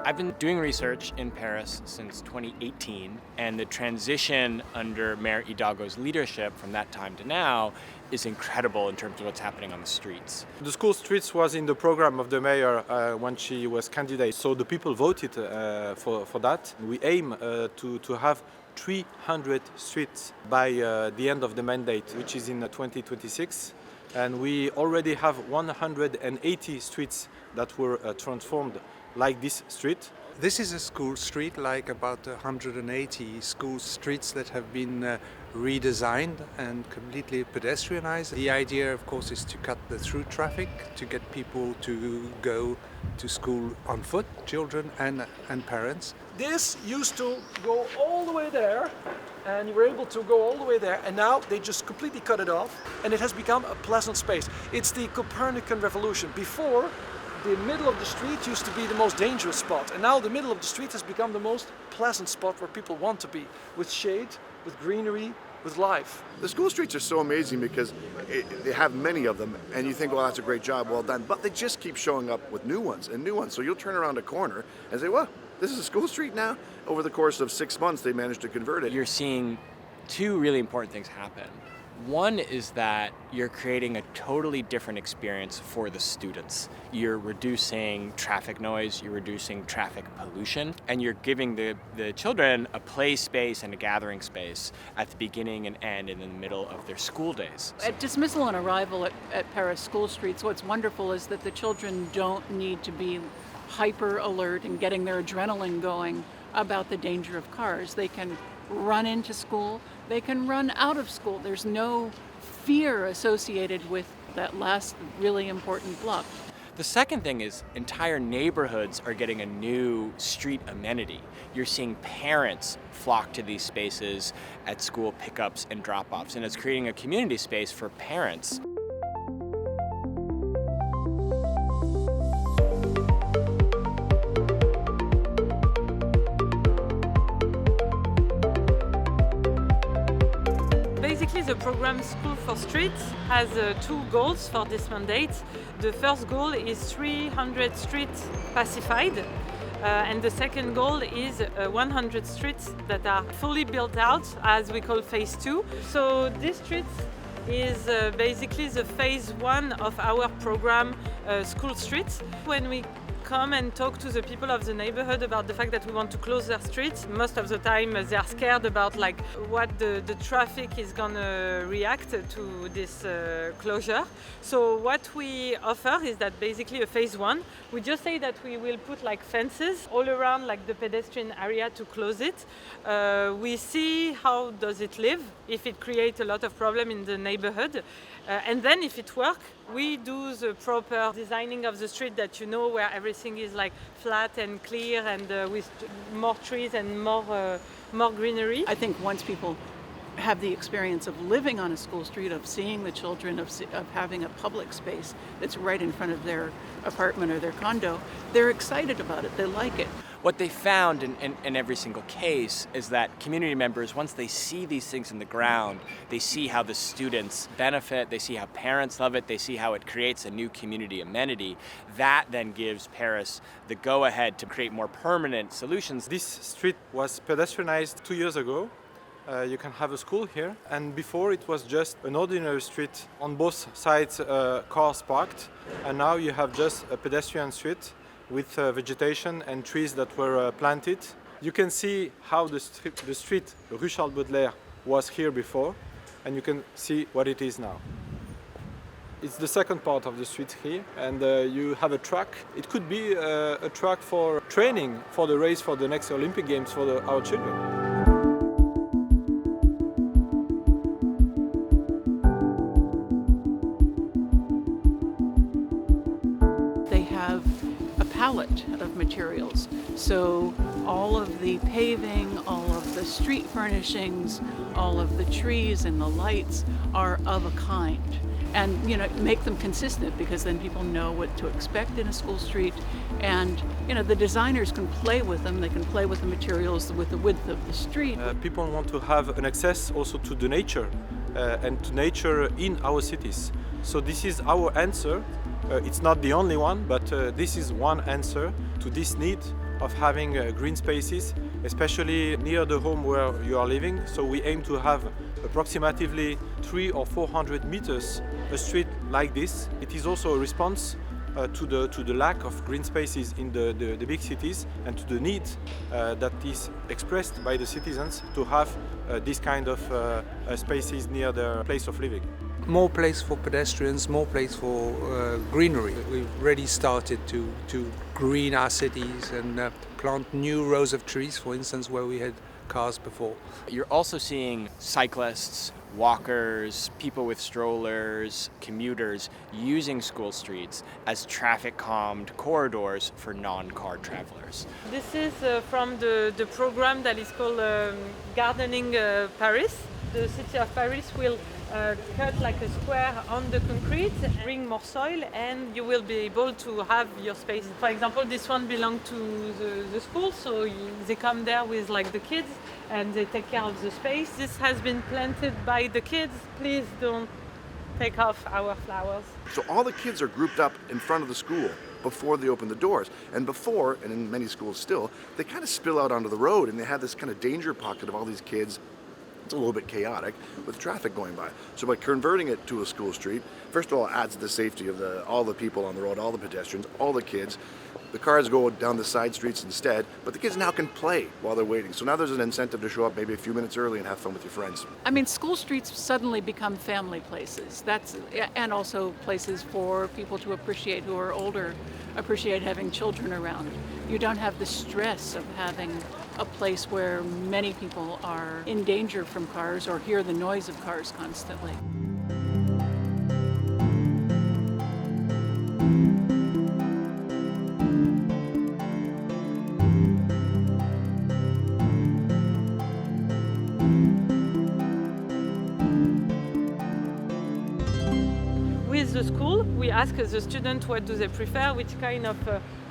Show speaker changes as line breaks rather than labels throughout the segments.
I've been doing research in Paris since 2018, and the transition under Mayor Hidalgo's leadership from that time to now is incredible in terms of what's happening on the streets.
The school streets was in the program of the mayor when she was candidate, so the people voted for that. We aim to have 300 streets by the end of the mandate, which is in 2026. And we already have 180 streets that were transformed like this street.
This is a school street, like about 180 school streets that have been redesigned and completely pedestrianized. The idea, of course, is to cut the through traffic, to get people to go to school on foot, children and parents.
This used to go all the way there, and you were able to go all the way there, and now they just completely cut it off, and it has become a pleasant space. It's the Copernican revolution. Before, the middle of the street used to be the most dangerous spot, and now the middle of the street has become the most pleasant spot where people want to be, with shade, with greenery, with life.
The school streets are so amazing because they have many of them, and you think, well, that's a great job, well done, but they just keep showing up with new ones and new ones. So you'll turn around a corner and say, well, this is a school street now? Over the course of 6 months, they managed to convert it.
You're seeing two really important things happen. One is that you're creating a totally different experience for the students. You're reducing traffic noise, you're reducing traffic pollution, and you're giving the children a play space and a gathering space at the beginning and end and in the middle of their school days.
At dismissal and arrival at Paris school streets, what's wonderful is that the children don't need to be hyper alert and getting their adrenaline going about the danger of cars. They can run into school, they can run out of school. There's no fear associated with that last really important block.
The second thing is entire neighborhoods are getting a new street amenity. You're seeing parents flock to these spaces at school pickups and drop-offs, and it's creating a community space for parents.
Basically, the program School for Streets has two goals for this mandate. The first goal is 300 streets pacified, and the second goal is 100 streets that are fully built out, as we call phase 2. So this street is basically the phase 1 of our program, School Streets. When we come and talk to the people of the neighborhood about the fact that we want to close their streets, most of the time they are scared about like what the traffic is gonna react to this closure. So what we offer is that basically a phase 1, we just say that we will put like fences all around like the pedestrian area to close it. We see how does it live, if it creates a lot of problem in the neighborhood. And then if it works, we do the proper designing of the street that you know, where everything is like flat and clear and with more trees and more greenery.
I think once people have the experience of living on a school street, of seeing the children, of having a public space that's right in front of their apartment or their condo, they're excited about it, they like it.
What they found in every single case is that community members, once they see these things in the ground, they see how the students benefit, they see how parents love it, they see how it creates a new community amenity. That then gives Paris the go-ahead to create more permanent solutions.
This street was pedestrianized 2 years ago. You can have a school here, and before it was just an ordinary street. On both sides cars parked, and now you have just a pedestrian street with vegetation and trees that were planted. You can see how the street Rue Charles Baudelaire was here before, and you can see what it is now. It's the second part of the street here, and you have a track. It could be a track for training for the race for the next Olympic Games for our children.
Palette of materials. So all of the paving, all of the street furnishings, all of the trees and the lights are of a kind. And make them consistent, because then people know what to expect in a school street. And the designers can play with them, they can play with the materials, with the width of the street.
People want to have an access also to the nature and to nature in our cities. So this is our answer. It's not the only one, but this is one answer to this need of having green spaces, especially near the home where you are living. So we aim to have approximately 300 or 400 meters a street like this. It is also a response to the lack of green spaces in the big cities and to the need that is expressed by the citizens to have this kind of spaces near their place of living.
More place for pedestrians, more place for greenery. We've already started to green our cities and plant new rows of trees, for instance, where we had cars before.
You're also seeing cyclists, walkers, people with strollers, commuters using school streets as traffic-calmed corridors for non-car travelers.
This is from the program that is called Gardening Paris. The city of Paris will cut like a square on the concrete, bring more soil, and you will be able to have your space. For example, this one belongs to the school, so they come there with like the kids and they take care of the space. This has been planted by the kids. Please don't take off our flowers.
So all the kids are grouped up in front of the school before they open the doors. And before, and in many schools still, they kind of spill out onto the road and they have this kind of danger pocket of all these kids. It's a little bit chaotic with traffic going by. So by converting it to a school street, first of all, it adds to the safety of all the people on the road, all the pedestrians, all the kids. The cars go down the side streets instead, but the kids now can play while they're waiting. So now there's an incentive to show up maybe a few minutes early and have fun with your friends.
I mean, school streets suddenly become family places. And also places for people to appreciate who are older, appreciate having children around. You don't have the stress of having a place where many people are in danger from cars or hear the noise of cars constantly.
With the school, we ask the students what do they prefer, which kind of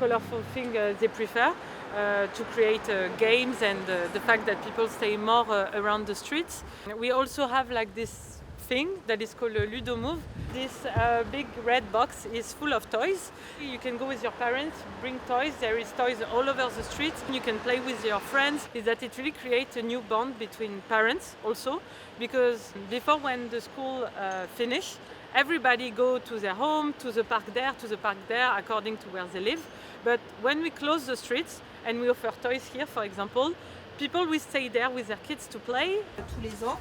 colorful thing they prefer. To create games and the fact that people stay more around the streets. We also have like this thing that is called a Ludomove. This big red box is full of toys. You can go with your parents, bring toys. There is toys all over the street. You can play with your friends. Is that it really creates a new bond between parents also, because before when the school finish, everybody go to their home, to the park there, according to where they live. But when we close the streets, and we offer toys here, for example, people will stay there with their kids to play.
Tous les ans.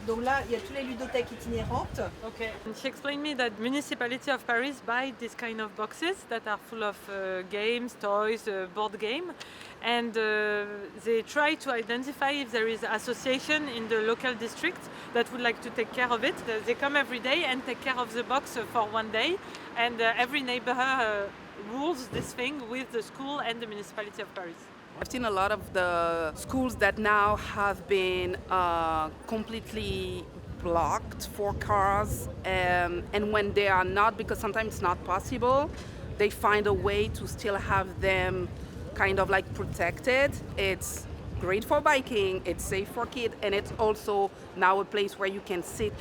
Donc là, il y a toutes les ludothèques itinérantes.
Okay. And she explained me that municipality of Paris buy these kind of boxes that are full of games, toys, board game, and they try to identify if there is association in the local district that would like to take care of it. They come every day and take care of the box for one day, and every neighbor rules this thing with the school and the municipality of Paris.
I've seen a lot of the schools that now have been completely blocked for cars, and when they are not, because sometimes it's not possible, they find a way to still have them kind of like protected. It's great for biking, it's safe for kids, and it's also now a place where you can sit.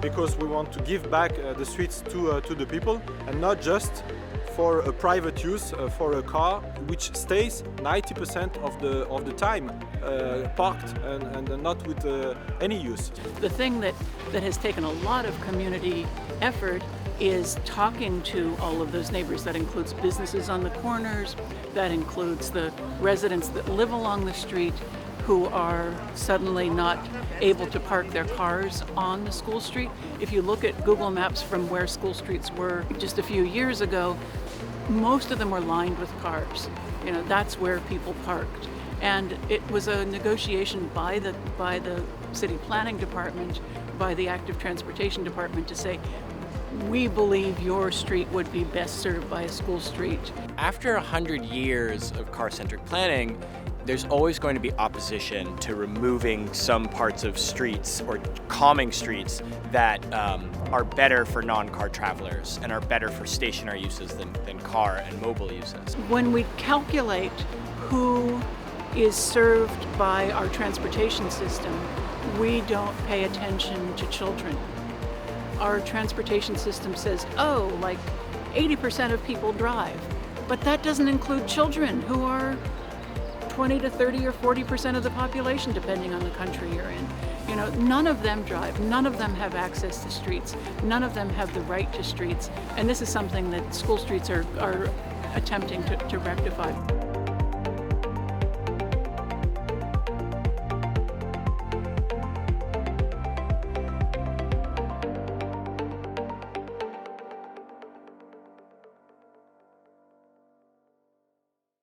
Because we want to give back the streets to the people and not just for a private use for a car, which stays 90% of the time parked and not with any use.
The thing that has taken a lot of community effort is talking to all of those neighbors. That includes businesses on the corners, that includes the residents that live along the street who are suddenly not able to park their cars on the school street. If you look at Google Maps from where school streets were just a few years ago, most of them were lined with cars. You know, that's where people parked. And it was a negotiation by the city planning department, by the active transportation department to say, we believe your street would be best served by a school street.
After 100 years of car-centric planning, there's always going to be opposition to removing some parts of streets or calming streets that are better for non-car travelers and are better for stationary uses than car and mobile uses.
When we calculate who is served by our transportation system, we don't pay attention to children. Our transportation system says, oh, like 80% of people drive. But that doesn't include children, who are 20 to 30 or 40% of the population, depending on the country you're in. You know, none of them drive, none of them have access to streets, none of them have the right to streets, and this is something that school streets are attempting to rectify.